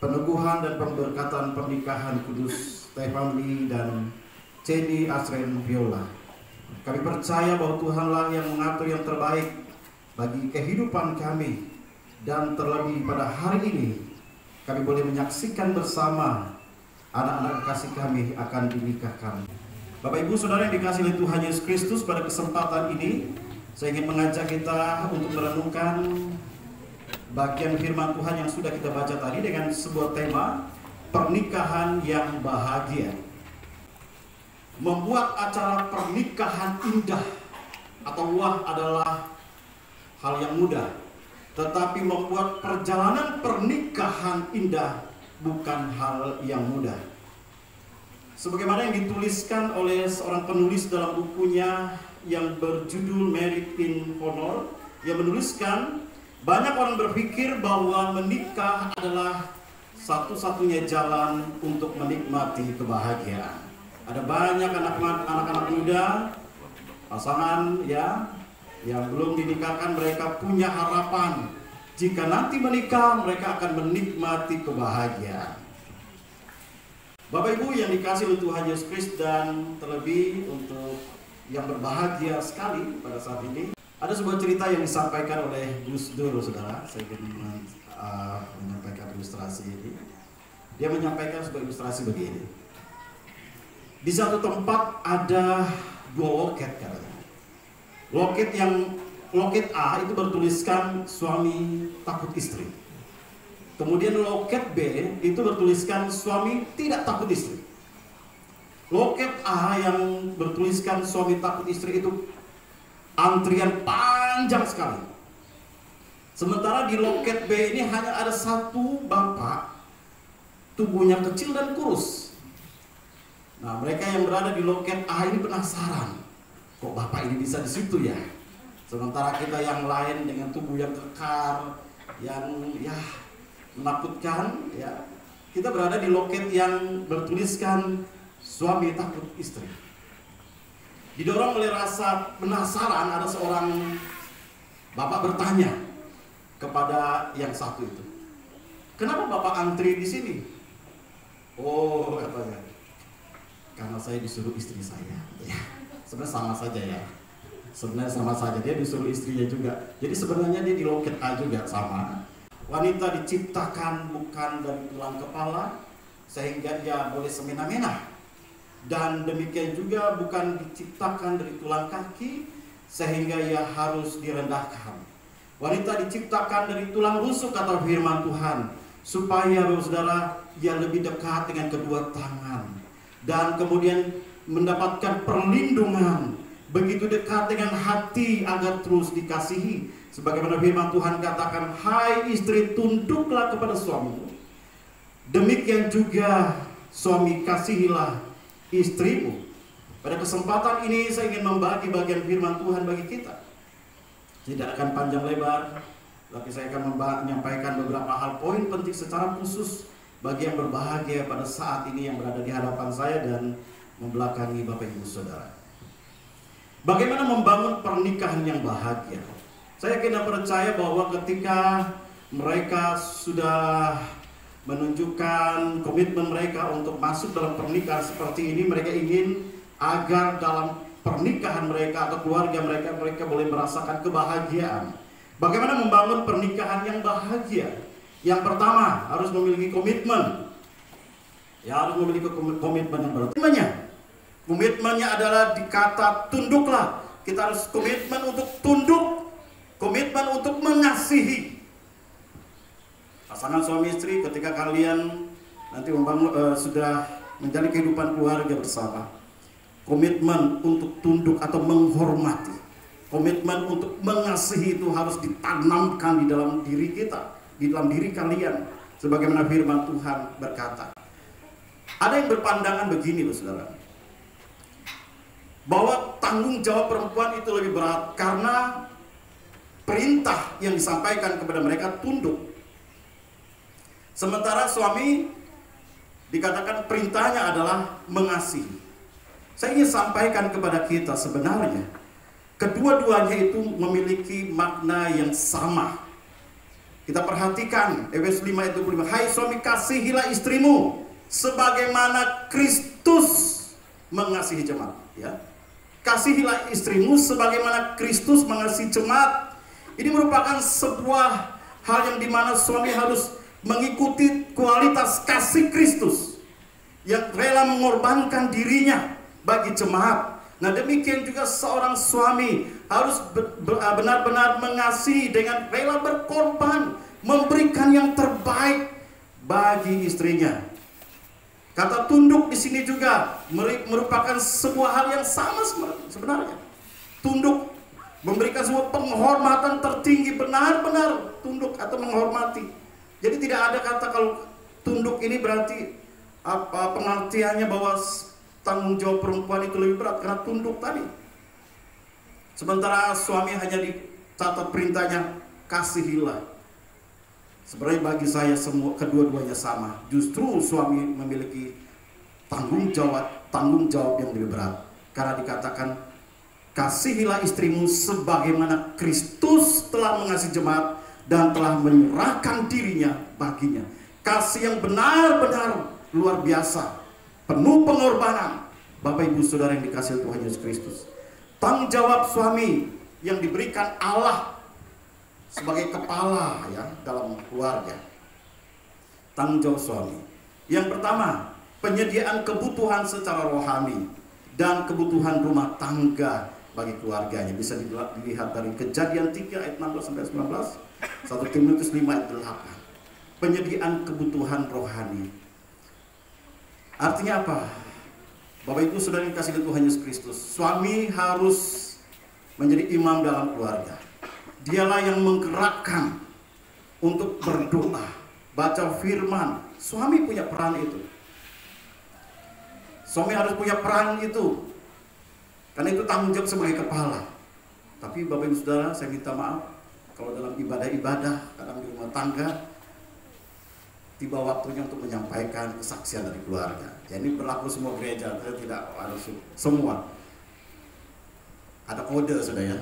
peneguhan dan pemberkatan pernikahan kudus Stefan Lee dan Jenny Asren Viola. Kami percaya bahwa Tuhanlah yang mengatur yang terbaik bagi kehidupan kami, dan terlebih pada hari ini kami boleh menyaksikan bersama anak-anak kasih kami akan dinikahkan. Bapak Ibu Saudara yang dikasihi oleh Tuhan Yesus Kristus, pada kesempatan ini saya ingin mengajak kita untuk merenungkan bagian firman Tuhan yang sudah kita baca tadi dengan sebuah tema pernikahan yang bahagia. Membuat acara pernikahan indah atau wah adalah hal yang mudah, tetapi membuat perjalanan pernikahan indah bukan hal yang mudah. Sebagaimana yang dituliskan oleh seorang penulis dalam bukunya yang berjudul Married in Honor, yang menuliskan, banyak orang berpikir bahwa menikah adalah satu-satunya jalan untuk menikmati kebahagiaan. Ada banyak anak-anak muda, pasangan ya, yang belum dinikahkan, mereka punya harapan jika nanti menikah mereka akan menikmati kebahagiaan. Bapak Ibu yang dikasihi oleh Tuhan Yesus Kristus, dan terlebih untuk yang berbahagia sekali pada saat ini, ada sebuah cerita yang disampaikan oleh Gus Dur, saudara. Saya ingin menyampaikan ilustrasi ini. Dia menyampaikan sebuah ilustrasi begini. Di satu tempat ada dua loket katanya. Loket A itu bertuliskan suami takut istri. Kemudian loket B itu bertuliskan suami tidak takut istri. Loket A yang bertuliskan suami takut istri itu antrian panjang sekali. Sementara di loket B ini hanya ada satu bapak, tubuhnya kecil dan kurus. Nah, mereka yang berada di loket A ini penasaran, kok bapak ini bisa di situ ya? Sementara kita yang lain dengan tubuh yang kekar, yang ya menakutkan, ya, kita berada di loket yang bertuliskan suami takut istri. Didorong oleh rasa penasaran, ada seorang bapak bertanya kepada yang satu itu, kenapa bapak antri di sini? Oh, katanya, karena saya disuruh istri saya. Ya, sebenarnya sama saja ya. Sebenarnya sama saja, dia disuruh istrinya juga. Jadi sebenarnya dia di loket A juga sama. Wanita diciptakan bukan dari tulang kepala sehingga dia boleh semena-mena, dan demikian juga bukan diciptakan dari tulang kaki sehingga ia harus direndahkan. Wanita diciptakan dari tulang rusuk kata firman Tuhan, supaya saudara ia lebih dekat dengan kedua tangan dan kemudian mendapatkan perlindungan, begitu dekat dengan hati agar terus dikasihi. Sebagaimana firman Tuhan katakan, hai istri, tunduklah kepada suamimu. Demikian juga suami, kasihilah istrimu. Pada kesempatan ini saya ingin membagi bagian firman Tuhan bagi kita. Tidak akan panjang lebar, tapi saya akan menyampaikan beberapa hal poin penting secara khusus bagi yang berbahagia pada saat ini yang berada di hadapan saya dan membelakangi Bapak Ibu Saudara. Bagaimana membangun pernikahan yang bahagia? Saya kena percaya bahwa ketika mereka sudah menunjukkan komitmen mereka untuk masuk dalam pernikahan seperti ini, mereka ingin agar dalam pernikahan mereka atau keluarga mereka boleh merasakan kebahagiaan. Bagaimana membangun pernikahan yang bahagia? Yang pertama, harus memiliki komitmen. Ya, harus memiliki komitmen yang berarti. Komitmennya adalah di kata tunduklah. Kita harus komitmen untuk tunduk, komitmen untuk mengasihi. Pasangan suami istri, ketika kalian nanti sudah menjalin kehidupan keluarga bersama, komitmen untuk tunduk atau menghormati, komitmen untuk mengasihi itu harus ditanamkan di dalam diri kita, di dalam diri kalian. Sebagaimana firman Tuhan berkata. Ada yang berpandangan begini loh saudara, bahwa tanggung jawab perempuan itu lebih berat karena perintah yang disampaikan kepada mereka tunduk. Sementara suami dikatakan perintahnya adalah mengasihi. Saya ingin sampaikan kepada kita sebenarnya kedua-duanya itu memiliki makna yang sama. Kita perhatikan Efesus 5 ayat 25. Hai suami, kasihilah istrimu sebagaimana Kristus mengasihi jemaat. Ya. Kasihilah istrimu sebagaimana Kristus mengasihi jemaat. Ini merupakan sebuah hal yang dimana suami harus mengikuti kualitas kasih Kristus yang rela mengorbankan dirinya bagi jemaat. Nah, demikian juga seorang suami harus benar-benar mengasihi dengan rela berkorban, memberikan yang terbaik bagi istrinya. Kata tunduk di sini juga merupakan sebuah hal yang sama sebenarnya. Tunduk memberikan sebuah penghormatan tertinggi, benar-benar tunduk atau menghormati. Jadi tidak ada kata kalau tunduk ini berarti apa pengertiannya bahwa tanggung jawab perempuan itu lebih berat karena tunduk tadi. Sementara suami hanya dicatat perintahnya kasihilah. Sebenarnya bagi saya semua kedua-duanya sama. Justru suami memiliki tanggung jawab yang lebih berat. Karena dikatakan kasihilah istrimu sebagaimana Kristus telah mengasihi jemaat dan telah menyerahkan dirinya baginya. Kasih yang benar-benar luar biasa, penuh pengorbanan. Bapak ibu saudara yang dikasihi Tuhan Yesus Kristus, tanggung jawab suami yang diberikan Allah sebagai kepala ya dalam keluarga. Tanggung jawab suami yang pertama, penyediaan kebutuhan secara rohani dan kebutuhan rumah tangga bagi keluarganya. Bisa dilihat dari Kejadian 3 ayat 16 sampai 19, 1 Timotius 5 ayat 8. Penyediaan kebutuhan rohani. Artinya apa? Bapak ibu saudara yang dikasihi Tuhan Yesus Kristus, suami harus menjadi imam dalam keluarga. Dialah yang menggerakkan untuk berdoa, baca firman. Suami punya peran itu. Suami harus punya peran itu. Karena itu tanggung jawab sebagai kepala. Tapi Bapak ibu saudara, saya minta maaf kalau dalam ibadah-ibadah, kadang di rumah tangga, tiba waktunya untuk menyampaikan kesaksian dari keluarga. Jadi berlaku semua gereja, saya tidak harus semua. Ada kode sudah ya.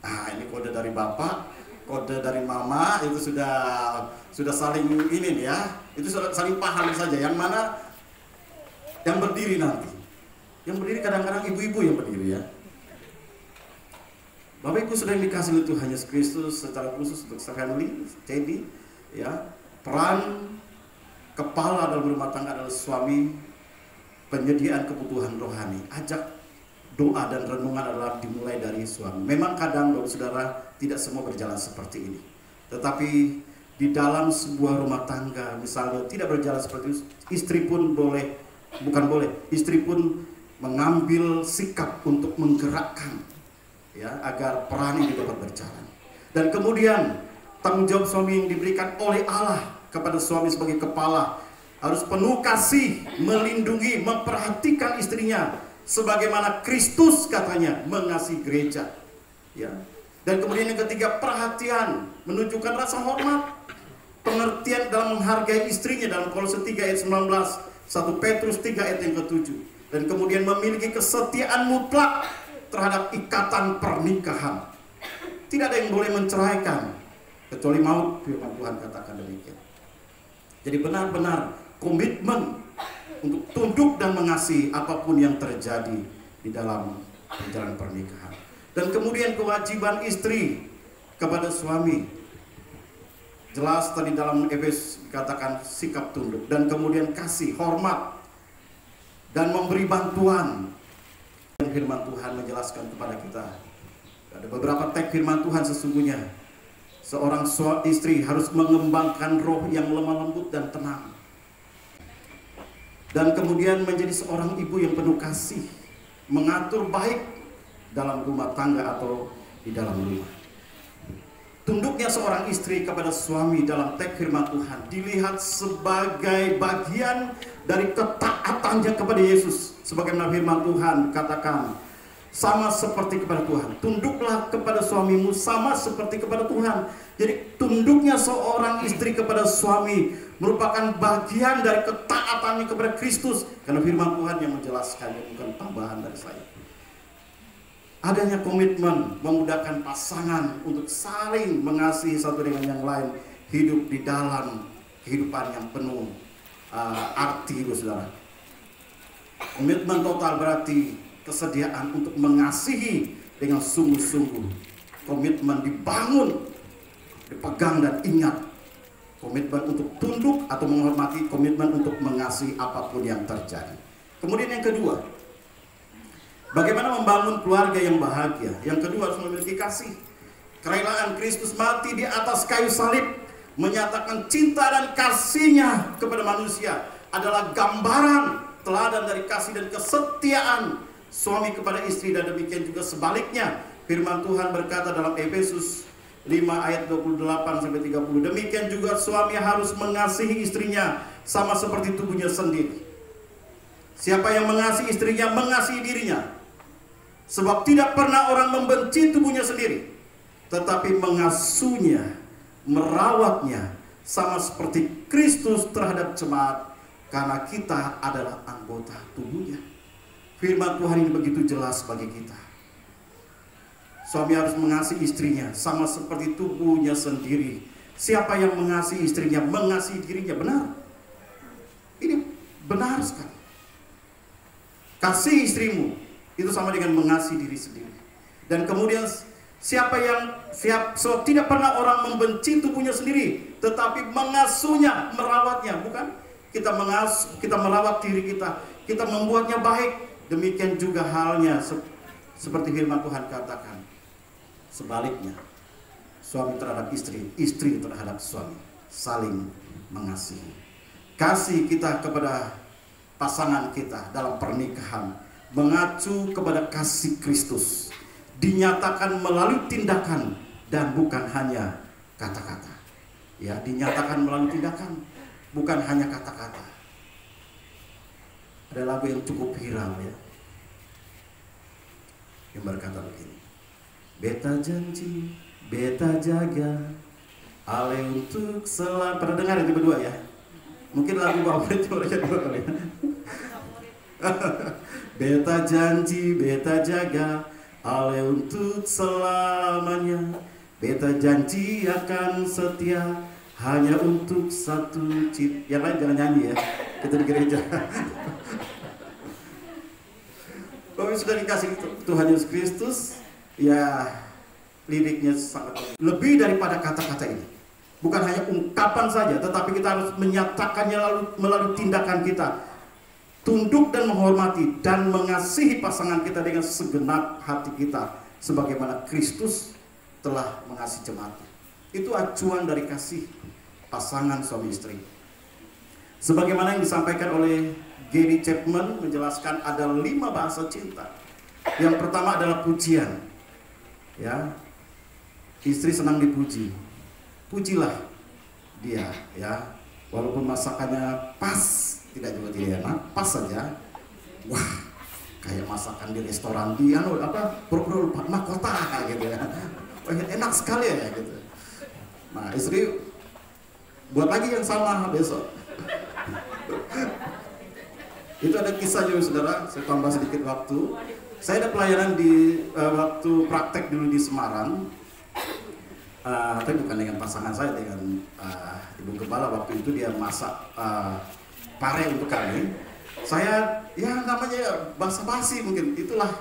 Ah, ini kode dari bapak, kode dari mama, itu sudah saling ini ya. Itu sudah saling paham saja. Yang mana yang berdiri nanti. Yang berdiri kadang-kadang ibu-ibu yang berdiri ya. Bapak ibu sudah dikasih Tuhan Yesus Kristus secara khusus untuk family, jadi ya. Peran kepala dalam rumah tangga adalah suami, penyediaan kebutuhan rohani. Ajak doa dan renungan adalah dimulai dari suami. Memang kadang Bapak saudara tidak semua berjalan seperti ini. Tetapi di dalam sebuah rumah tangga misalnya tidak berjalan seperti itu, istri pun istri pun mengambil sikap untuk menggerakkan ya agar peran ini dapat berjalan. Dan kemudian tanggung jawab suami yang diberikan oleh Allah kepada suami sebagai kepala harus penuh kasih, melindungi, memperhatikan istrinya sebagaimana Kristus katanya mengasihi gereja. Ya. Dan kemudian yang ketiga, perhatian, menunjukkan rasa hormat, pengertian dalam menghargai istrinya dalam Kolose 3 ayat 19, 1 Petrus 3 ayat yang ke-7. Dan kemudian memiliki kesetiaan mutlak terhadap ikatan pernikahan. Tidak ada yang boleh menceraikan kecuali maut, firman Tuhan katakan demikian. Jadi benar-benar komitmen untuk tunduk dan mengasihi apapun yang terjadi di dalam perjalanan pernikahan. Dan kemudian kewajiban istri kepada suami. Jelas tadi dalam Efesus dikatakan sikap tunduk. Dan kemudian kasih, hormat, dan memberi bantuan. Yang firman Tuhan menjelaskan kepada kita. Ada beberapa teks firman Tuhan sesungguhnya. Seorang istri harus mengembangkan roh yang lemah lembut dan tenang. Dan kemudian menjadi seorang ibu yang penuh kasih. Mengatur baik dalam rumah tangga atau di dalam rumah. Tunduknya seorang istri kepada suami dalam teks firman Tuhan dilihat sebagai bagian dari ketaatannya kepada Yesus. Sebagaimana firman Tuhan katakan, sama seperti kepada Tuhan. Tunduklah kepada suamimu sama seperti kepada Tuhan. Jadi tunduknya seorang istri kepada suami merupakan bagian dari ketaatannya kepada Kristus. Karena firman Tuhan yang menjelaskannya, bukan tambahan dari saya. Adanya komitmen memudahkan pasangan untuk saling mengasihi satu dengan yang lain. hidup di dalam kehidupan yang penuh arti, saudara. Komitmen total berarti kesediaan untuk mengasihi dengan sungguh-sungguh. Komitmen dibangun, dipegang dan ingat. Komitmen untuk tunduk atau menghormati, komitmen untuk mengasihi apapun yang terjadi. Kemudian yang kedua, bagaimana membangun keluarga yang bahagia. Yang kedua harus memiliki kasih. Kerelaan Kristus mati di atas kayu salib menyatakan cinta dan kasihnya kepada manusia adalah gambaran teladan dari kasih dan kesetiaan suami kepada istri, dan demikian juga sebaliknya. Firman Tuhan berkata dalam Efesus 5 ayat 28-30, demikian juga suami harus mengasihi istrinya sama seperti tubuhnya sendiri. Siapa yang mengasihi istrinya mengasihi dirinya, sebab tidak pernah orang membenci tubuhnya sendiri, tetapi mengasuhnya, merawatnya sama seperti Kristus terhadap jemaat, karena kita adalah anggota tubuhnya. Firman Tuhan ini begitu jelas bagi kita. Suami harus mengasihi istrinya sama seperti tubuhnya sendiri. Siapa yang mengasihi istrinya mengasihi dirinya. Benar. Ini benar sekali. Kasih istrimu itu sama dengan mengasihi diri sendiri. Dan kemudian tidak pernah orang membenci tubuhnya sendiri, tetapi mengasuhnya, merawatnya. Bukan kita mengasuh, kita merawat diri kita, kita membuatnya baik. Demikian juga halnya seperti firman Tuhan katakan. Sebaliknya, suami terhadap istri, istri terhadap suami, saling mengasihi. Kasih kita kepada pasangan kita dalam pernikahan mengacu kepada kasih Kristus, dinyatakan melalui tindakan dan bukan hanya kata-kata. Ya, dinyatakan melalui tindakan, bukan hanya kata-kata. Ada lagu yang cukup viral ya, yang berkata begini: beta janji, beta jaga, ale untuk selalu. Pernah dengar itu berdua ya? Mungkin lagu favorit mereka dua kali ya. Beta janji, beta jaga, ale untuk selamanya. Beta janji akan setia hanya untuk satu cinta. Yang lain jangan nyanyi ya, kita di gereja. Kalau sudah dikasih Tuhan Yesus Kristus, ya liriknya sangat lebih daripada kata-kata ini. Bukan hanya ungkapan saja, tetapi kita harus menyatakannya melalui tindakan kita. Tunduk dan menghormati dan mengasihi pasangan kita dengan segenap hati kita, sebagaimana Kristus telah mengasihi jemaat. Itu acuan dari kasih pasangan suami istri. Sebagaimana yang disampaikan oleh Gary Chapman, menjelaskan ada 5 bahasa cinta. Yang pertama adalah pujian. Ya, istri senang dipuji, pujilah dia. Ya, walaupun masakannya pas, tidak juga tidak enak, pas saja. Wah, kayak masakan di restoran di pura-pura mahkota gitu ya. Enak sekali ya gitu. Nah, istri buat lagi yang sama besok. Itu ada kisah juga saudara, saya tambah sedikit waktu. Saya ada pelayanan di waktu praktek dulu di Semarang. Tapi bukan dengan pasangan saya, dengan ibu gembala. Waktu itu dia masak pare untuk kami. Saya ya namanya basa-basi mungkin. Itulah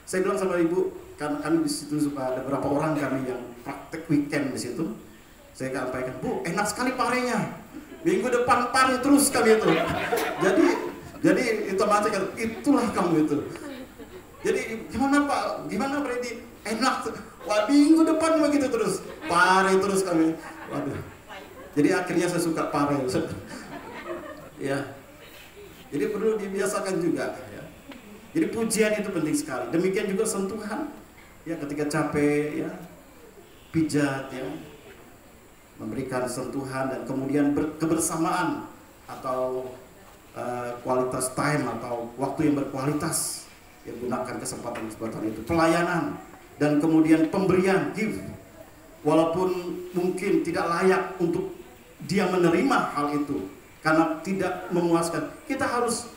saya bilang sama ibu, karena kami di situ ada beberapa orang kami yang praktek weekend di situ. Saya sampaikan, Bu, enak sekali parenya. Minggu depan pare terus kami itu. Jadi itu macam itulah kamu itu. Jadi gimana Pak? Gimana Freddy? Enak. Wah, minggu depan begitu terus. Pare terus kami. Waduh. Jadi akhirnya saya suka pare. Ya. Jadi perlu dibiasakan juga ya. Jadi pujian itu penting sekali. Demikian juga sentuhan. Ya, ketika capek ya, pijat ya. Memberikan sentuhan dan kemudian kebersamaan atau kualitas time atau waktu yang berkualitas, yang gunakan kesempatan itu, pelayanan dan kemudian pemberian, give, walaupun mungkin tidak layak untuk dia menerima hal itu karena tidak memuaskan, kita harus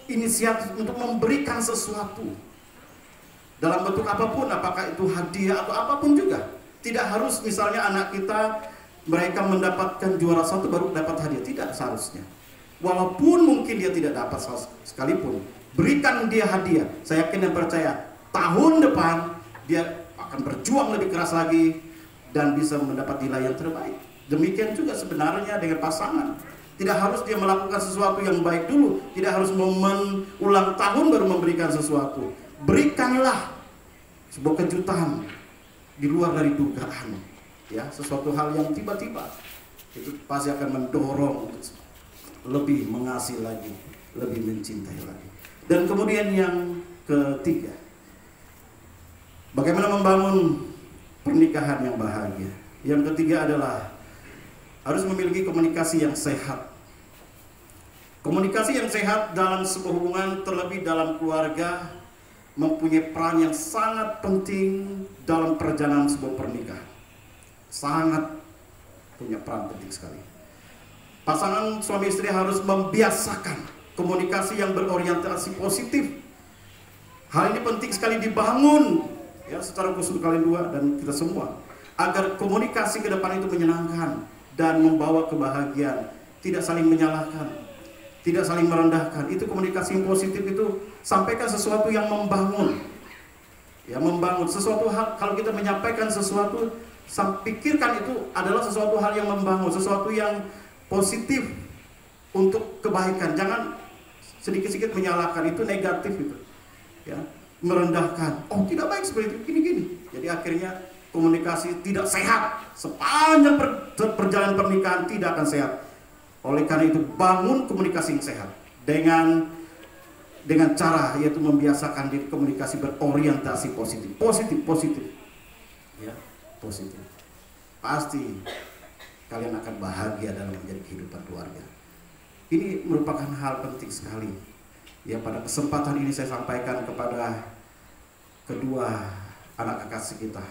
inisiatif untuk memberikan sesuatu dalam bentuk apapun, apakah itu hadiah atau apapun juga. Tidak harus misalnya anak kita mereka mendapatkan juara satu baru dapat hadiah, tidak seharusnya. Walaupun mungkin dia tidak dapat sekalipun, berikan dia hadiah. Saya yakin dan percaya tahun depan dia akan berjuang lebih keras lagi dan bisa mendapat nilai yang terbaik. Demikian juga sebenarnya dengan pasangan. Tidak harus dia melakukan sesuatu yang baik dulu, tidak harus momen ulang tahun baru memberikan sesuatu. Berikanlah sebuah kejutan di luar dari dugaan, ya, sesuatu hal yang tiba-tiba itu pasti akan mendorong untuk lebih mengasihi lagi, lebih mencintai lagi. Dan kemudian yang ketiga, bagaimana membangun pernikahan yang bahagia. Yang ketiga adalah harus memiliki komunikasi yang sehat. Komunikasi yang sehat dalam sebuah hubungan, terlebih dalam keluarga, mempunyai peran yang sangat penting dalam perjalanan sebuah pernikahan. Sangat punya peran penting sekali. Pasangan suami istri harus membiasakan komunikasi yang berorientasi positif. Hal ini penting sekali dibangun, ya, secara khusus kalian dua dan kita semua, agar komunikasi ke depan itu menyenangkan dan membawa kebahagiaan, tidak saling menyalahkan, tidak saling merendahkan. Itu komunikasi yang positif, itu sampaikan sesuatu yang membangun, ya, membangun sesuatu hal. Kalau kita menyampaikan sesuatu, pikirkan itu adalah sesuatu hal yang membangun, sesuatu yang positif untuk kebaikan. Jangan sedikit-sedikit menyalahkan, itu negatif itu, ya, merendahkan. Oh, tidak baik seperti itu, gini-gini. Jadi akhirnya komunikasi tidak sehat, sepanjang perjalanan pernikahan tidak akan sehat. Oleh karena itu bangun komunikasi yang sehat dengan cara yaitu membiasakan diri komunikasi berorientasi positif, ya, positif. Pasti kalian akan bahagia dalam menjadi kehidupan keluarga. Ini merupakan hal penting sekali. Ya, pada kesempatan ini saya sampaikan kepada kedua anak kekasih kita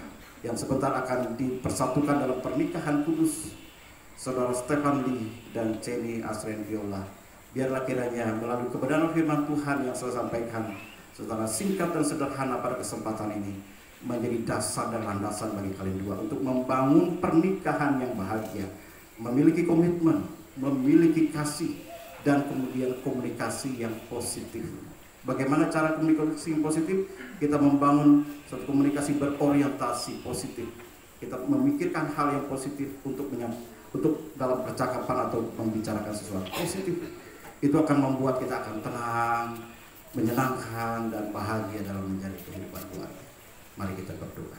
yang sebentar akan dipersatukan dalam pernikahan kudus, Saudara Stefan Lee dan Ceni Asren Viola. Biarlah kiranya melalui kebenaran firman Tuhan yang saya sampaikan secara singkat dan sederhana pada kesempatan ini menjadi dasar dan landasan bagi kalian dua untuk membangun pernikahan yang bahagia, memiliki komitmen, memiliki kasih, dan kemudian komunikasi yang positif. Bagaimana cara komunikasi yang positif? Kita membangun suatu komunikasi berorientasi positif. Kita memikirkan hal yang positif untuk dalam percakapan atau membicarakan sesuatu positif. Itu akan membuat kita akan tenang, menyenangkan, dan bahagia dalam menjalani kehidupan keluarga. Mari kita berdoa.